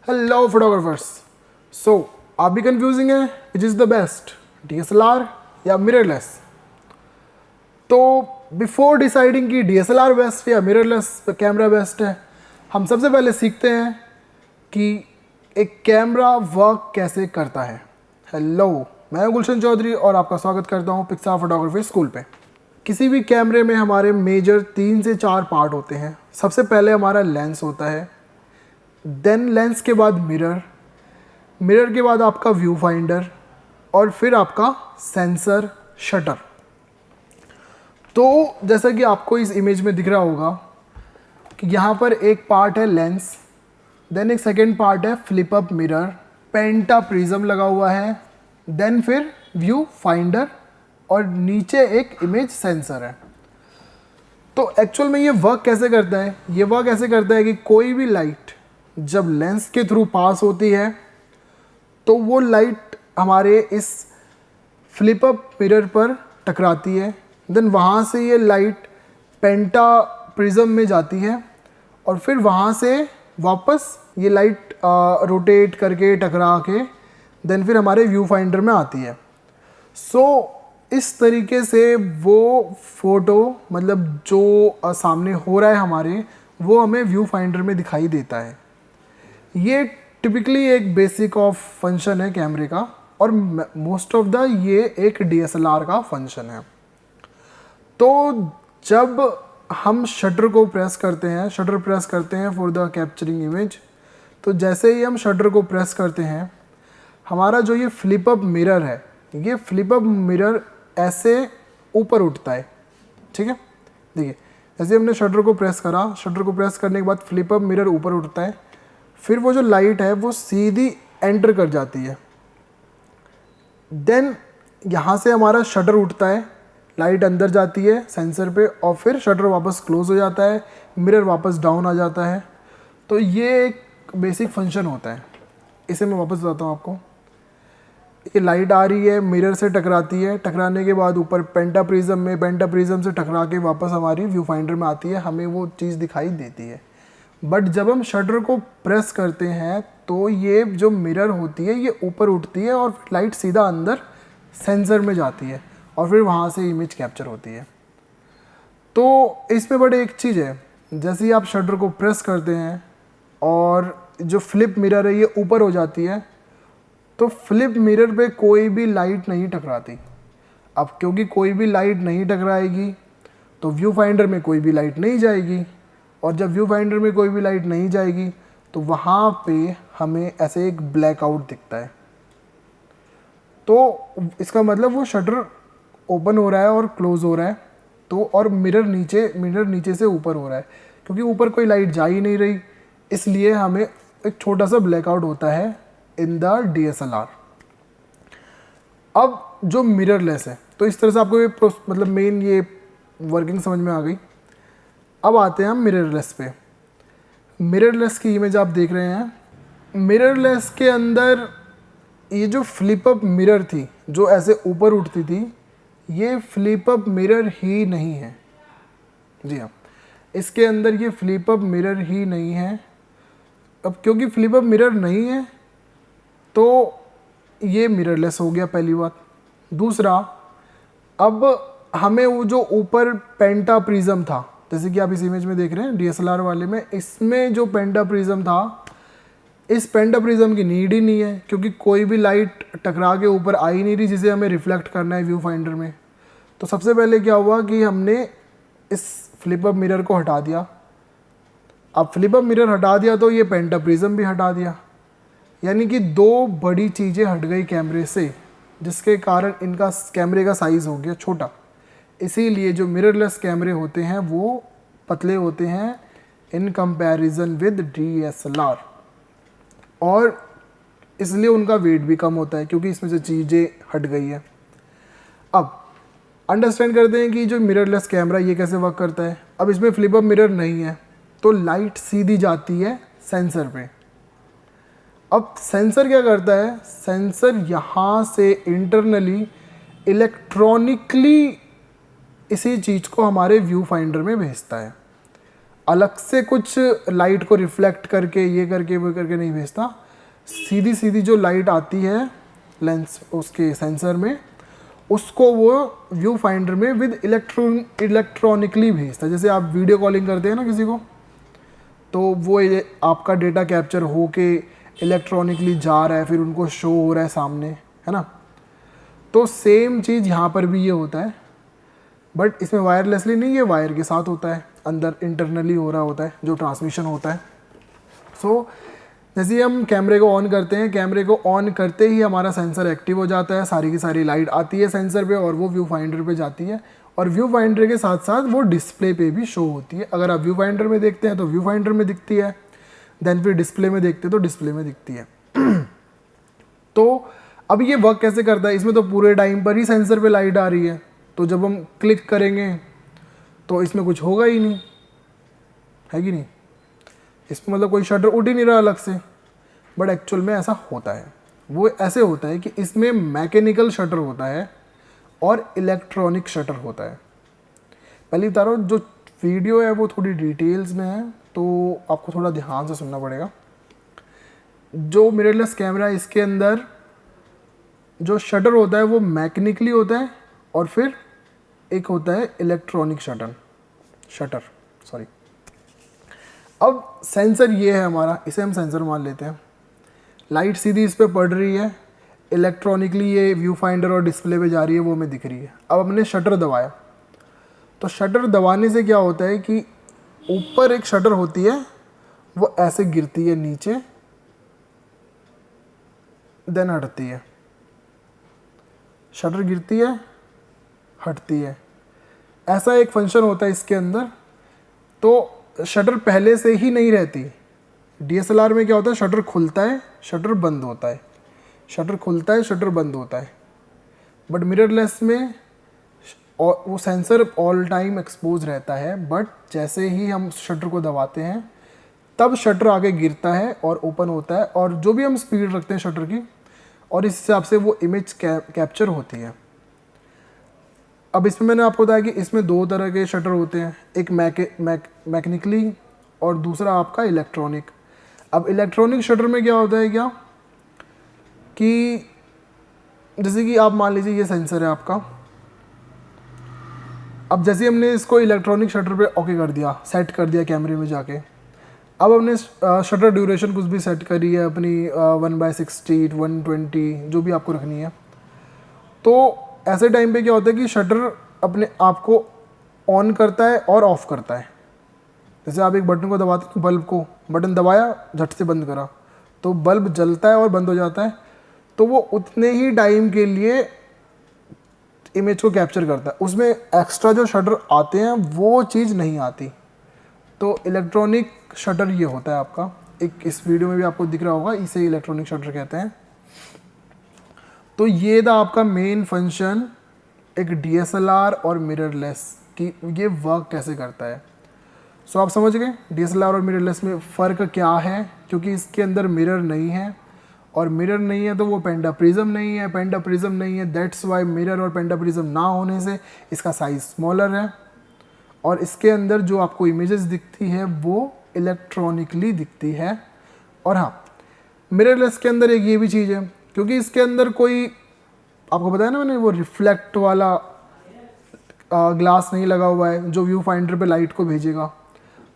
Hello photographers. सो आप भी confusing है which is the best, DSLR या मिररलेस? तो बिफोर डिसाइडिंग कि DSLR बेस्ट या मिररलेस कैमरा बेस्ट है, हम सबसे पहले सीखते हैं कि एक कैमरा वर्क कैसे करता है। हेलो, मैं गुलशन चौधरी और आपका स्वागत करता हूँ पिक्सार फोटोग्राफी स्कूल पे। किसी भी कैमरे में हमारे मेजर 3 से 4 पार्ट होते हैं। सबसे पहले हमारा लेंस होता है, देन लेंस के बाद मिरर, मिरर के बाद आपका व्यू फाइंडर और फिर आपका सेंसर शटर। तो जैसा कि आपको इस इमेज में दिख रहा होगा कि यहाँ पर एक पार्ट है लेंस, देन एक सेकेंड पार्ट है फ्लिप अप मिरर, पेंटा प्रिज्म लगा हुआ है, देन फिर व्यू फाइंडर और नीचे एक इमेज सेंसर है। तो एक्चुअल में ये वर्क कैसे करता है? ये वर्क ऐसे करता है कि कोई भी लाइट जब लेंस के थ्रू पास होती है तो वो लाइट हमारे इस फ्लिप अप मिरर पर टकराती है, देन वहाँ से ये लाइट पेंटा प्रिज्म में जाती है और फिर वहाँ से वापस ये लाइट रोटेट करके टकरा के देन फिर हमारे व्यू फाइंडर में आती है। सो इस तरीके से वो फ़ोटो मतलब जो सामने हो रहा है हमारे, वो हमें व्यू फाइंडर में दिखाई देता है। ये टिपिकली एक बेसिक ऑफ फंक्शन है कैमरे का और मोस्ट ऑफ द ये एक DSLR का फंक्शन है। तो जब हम शटर को प्रेस करते हैं, शटर प्रेस करते हैं फॉर द कैप्चरिंग इमेज, तो जैसे ही हम शटर को प्रेस करते हैं हमारा जो ये फ्लिप अप मिरर है, ये फ्लिप अप मिरर ऐसे ऊपर उठता है। ठीक है, देखिए जैसे हमने शटर को प्रेस करा, शटर को प्रेस करने के बाद फ्लिप अप मिरर ऊपर उठता है, फिर वो जो लाइट है वो सीधी एंटर कर जाती है। देन यहाँ से हमारा शटर उठता है, लाइट अंदर जाती है सेंसर पे और फिर शटर वापस क्लोज हो जाता है, मिरर वापस डाउन आ जाता है। तो ये एक बेसिक फंक्शन होता है। इसे मैं वापस बताता हूँ आपको। ये लाइट आ रही है, मिरर से टकराती है, टकराने के बाद ऊपर पेंटा प्रिज्म में, पेंटा प्रिज्म से टकरा के वापस हमारी व्यू फाइंडर में आती है, हमें वो चीज़ दिखाई देती है। बट जब हम शटर को प्रेस करते हैं तो ये जो मिरर होती है ये ऊपर उठती है और लाइट सीधा अंदर सेंसर में जाती है और फिर वहाँ से इमेज कैप्चर होती है। तो इसमें बड़े एक चीज़ है, जैसे ही आप शटर को प्रेस करते हैं और जो फ्लिप मिरर है ये ऊपर हो जाती है, तो फ्लिप मिरर पे कोई भी लाइट नहीं टकराती। अब क्योंकि कोई भी लाइट नहीं टकराएगी तो व्यू फाइंडर में कोई भी लाइट नहीं जाएगी, और जब व्यू फाइंडर में कोई भी लाइट नहीं जाएगी तो वहाँ पे हमें ऐसे एक ब्लैकआउट दिखता है। तो इसका मतलब वो शटर ओपन हो रहा है और क्लोज़ हो रहा है, तो और मिरर नीचे से ऊपर हो रहा है, क्योंकि ऊपर कोई लाइट जा ही नहीं रही, इसलिए हमें एक छोटा सा ब्लैकआउट होता है इन द DSLR। अब जो मिररलेस है, तो इस तरह से आपको ये मतलब मेन ये वर्किंग समझ में आ गई। अब आते हैं हम मिररलेस पे। मिररलेस की इमेज आप देख रहे हैं। मिररलेस के अंदर ये जो फ्लिप अप मिरर थी जो ऐसे ऊपर उठती थी, ये फ्लिप अप मिरर ही नहीं है। जी हाँ, इसके अंदर ये फ्लिप अप मिरर ही नहीं है। अब क्योंकि फ्लिप अप मिरर नहीं है तो ये मिररलेस हो गया, पहली बात। दूसरा, अब हमें वो जो ऊपर पेंटा प्रिज्म था, जैसे कि आप इस इमेज में देख रहे हैं DSLR वाले में, इसमें जो पेंटा प्रिज्म था, इस पेंटा प्रिज्म की नीड ही नहीं है, क्योंकि कोई भी लाइट टकरा के ऊपर आ ही नहीं रही जिसे हमें रिफ्लेक्ट करना है व्यू फाइंडर में। तो सबसे पहले क्या हुआ कि हमने इस फ्लिप अप मिरर को हटा दिया। अब फ्लिप अप मिरर हटा दिया तो ये पेंटा प्रिज्म भी हटा दिया, यानी कि 2 बड़ी चीज़ें हट गई कैमरे से, जिसके कारण इनका कैमरे का साइज़ हो गया छोटा। इसीलिए जो मिररलेस कैमरे होते हैं वो पतले होते हैं इन कंपैरिजन विद DSLR, और इसलिए उनका वेट भी कम होता है, क्योंकि इसमें से चीज़ें हट गई है। अब अंडरस्टैंड करते हैं कि जो मिररलेस कैमरा ये कैसे वर्क करता है। अब इसमें फ्लिप अप मिरर नहीं है तो लाइट सीधी जाती है सेंसर पे। अब सेंसर क्या करता है? सेंसर यहाँ से इंटरनली इलेक्ट्रॉनिकली इसी चीज़ को हमारे व्यू फाइंडर में भेजता है। अलग से कुछ लाइट को रिफ्लेक्ट करके ये करके वो करके नहीं भेजता, सीधी सीधी जो लाइट आती है लेंस उसके सेंसर में, उसको वो व्यू फाइंडर में विद इलेक्ट्रॉनिकली भेजता है। जैसे आप वीडियो कॉलिंग करते हैं ना किसी को, तो वो ये आपका डेटा कैप्चर हो के इलेक्ट्रॉनिकली जा रहा है, फिर उनको शो हो रहा है सामने, है ना। तो सेम चीज़ यहाँ पर भी ये होता है, बट इसमें वायरलेसली नहीं, ये वायर के साथ होता है, अंदर इंटरनली हो रहा होता है जो ट्रांसमिशन होता है। सो जैसे ही हम कैमरे को ऑन करते हैं, कैमरे को ऑन करते ही हमारा सेंसर एक्टिव हो जाता है, सारी की सारी लाइट आती है सेंसर पे और वो व्यू फाइंडर पे जाती है, और व्यू फाइंडर के साथ साथ वो डिस्प्ले पे भी शो होती है। अगर आप व्यू फाइंडर में देखते हैं तो व्यू फाइंडर में दिखती है, देन फिर डिस्प्ले में देखते हैं तो डिस्प्ले में दिखती है। तो अब ये वर्क कैसे करता है, इसमें तो पूरे टाइम पर ही सेंसर पे लाइट आ रही है, तो जब हम क्लिक करेंगे तो इसमें कुछ होगा ही नहीं, है कि नहीं। इसमें मतलब कोई शटर उठ ही नहीं रहा अलग से, बट एक्चुअल में ऐसा होता है। वो ऐसे होता है कि इसमें मैकेनिकल शटर होता है और इलेक्ट्रॉनिक शटर होता है। पहले बता रहा हूँ, जो वीडियो है वो थोड़ी डिटेल्स में है, तो आपको थोड़ा ध्यान से सुनना पड़ेगा। जो मिररलेस कैमरा है, इसके अंदर जो शटर होता है वो मैकेनिकली होता है, और फिर एक होता है इलेक्ट्रॉनिक शटर सॉरी। अब सेंसर ये है हमारा, इसे हम सेंसर मान लेते हैं। लाइट सीधी इस पर पड़ रही है, इलेक्ट्रॉनिकली ये व्यू फाइंडर और डिस्प्ले पे जा रही है, वो हमें दिख रही है। अब हमने शटर दबाया, तो शटर दबाने से क्या होता है कि ऊपर एक शटर होती है, वो ऐसे गिरती है नीचे, देन हटती है। शटर गिरती है, हटती है, ऐसा एक फंक्शन होता है इसके अंदर। तो शटर पहले से ही नहीं रहती। डीएसएलआर में क्या होता है, शटर खुलता है, शटर बंद होता है, शटर खुलता है, शटर बंद होता है। बट मिररलेस में वो सेंसर ऑल टाइम एक्सपोज रहता है, बट जैसे ही हम शटर को दबाते हैं तब शटर आगे गिरता है और ओपन होता है, और जो भी हम स्पीड रखते हैं शटर की, और इस हिसाब से वो इमेज कैप्चर होती है। अब इसमें मैंने आपको बताया कि इसमें दो तरह के शटर होते हैं, एक मैकेनिकली और दूसरा आपका इलेक्ट्रॉनिक। अब इलेक्ट्रॉनिक शटर में क्या होता है, क्या कि जैसे कि आप मान लीजिए ये सेंसर है आपका। अब जैसे हमने इसको इलेक्ट्रॉनिक शटर पे ओके कर दिया, सेट कर दिया कैमरे में जाके, अब हमने शटर ड्यूरेशन कुछ भी सेट करी है अपनी 1/60, 120 जो भी आपको रखनी है। तो ऐसे टाइम पे क्या होता है कि शटर अपने आप को ऑन करता है और ऑफ करता है। जैसे आप एक बटन को दबाते हैं, बल्ब को बटन दबाया, झट से बंद करा, तो बल्ब जलता है और बंद हो जाता है। तो वो उतने ही टाइम के लिए इमेज को कैप्चर करता है, उसमें एक्स्ट्रा जो शटर आते हैं वो चीज़ नहीं आती। तो इलेक्ट्रॉनिक शटर ये होता है आपका, एक इस वीडियो में भी आपको दिख रहा होगा, इसे इलेक्ट्रॉनिक शटर कहते हैं। तो ये था आपका मेन फंक्शन एक डीएसएलआर और मिररलेस की, ये वर्क कैसे करता है। सो आप समझ गए डीएसएलआर और मिररलेस में फ़र्क क्या है, क्योंकि इसके अंदर मिरर नहीं है, और मिरर नहीं है तो वो पेंटाप्रिज्म नहीं है, पेंटाप्रिज्म नहीं है, दैट्स वाई मिरर और पेंटाप्रिज्म ना होने से इसका साइज़ स्मॉलर है, और इसके अंदर जो आपको इमेजेस दिखती है वो इलेक्ट्रॉनिकली दिखती है। और हाँ, मिररलेस के अंदर एक ये भी चीज़ है, क्योंकि इसके अंदर कोई, आपको बताया ना मैंने, वो रिफ्लेक्ट वाला ग्लास नहीं लगा हुआ है जो व्यू फाइंडर पे लाइट को भेजेगा।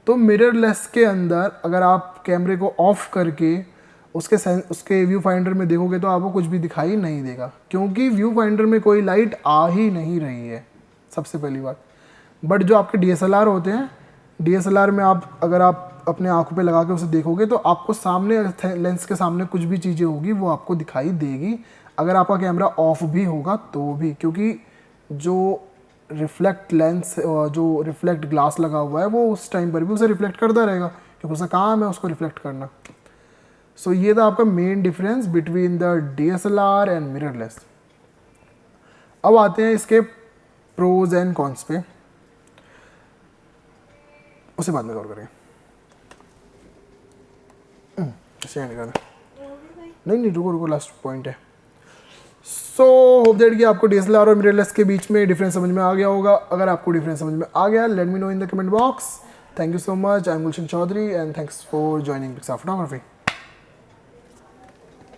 तो मिररलेस के अंदर अगर आप कैमरे को ऑफ करके उसके व्यू फाइंडर में देखोगे तो आपको कुछ भी दिखाई नहीं देगा, क्योंकि व्यू फाइंडर में कोई लाइट आ ही नहीं रही है, सबसे पहली बात। बट जो आपके डीएसएलआर होते हैं, डीएसएलआर में अगर आप अपने आंखों पे लगा के उसे देखोगे तो आपको सामने लेंस के सामने कुछ भी चीज़ें होगी वो आपको दिखाई देगी, अगर आपका कैमरा ऑफ भी होगा तो भी, क्योंकि जो रिफ्लेक्ट लेंस, जो रिफ्लेक्ट ग्लास लगा हुआ है वो उस टाइम पर भी उसे रिफ्लेक्ट करता रहेगा, क्योंकि उसका काम है उसको रिफ्लेक्ट करना। सो ये था आपका main difference between the DSLR and mirrorless. अब आते हैं इसके प्रोज एंड कॉन्स पे, उसे बाद में कवर करेंगे। नहीं रुको, लास्ट पॉइंट है। सो होप दैट कि आपको डीएसएलआर और मिररलेस के बीच में डिफरेंस समझ में आ गया होगा। अगर आपको डिफरेंस समझ में आ गया, let me know in the comment box. Thank you so much. I'm Gulshan Chaudhary, and thanks for joining Pixar Photography.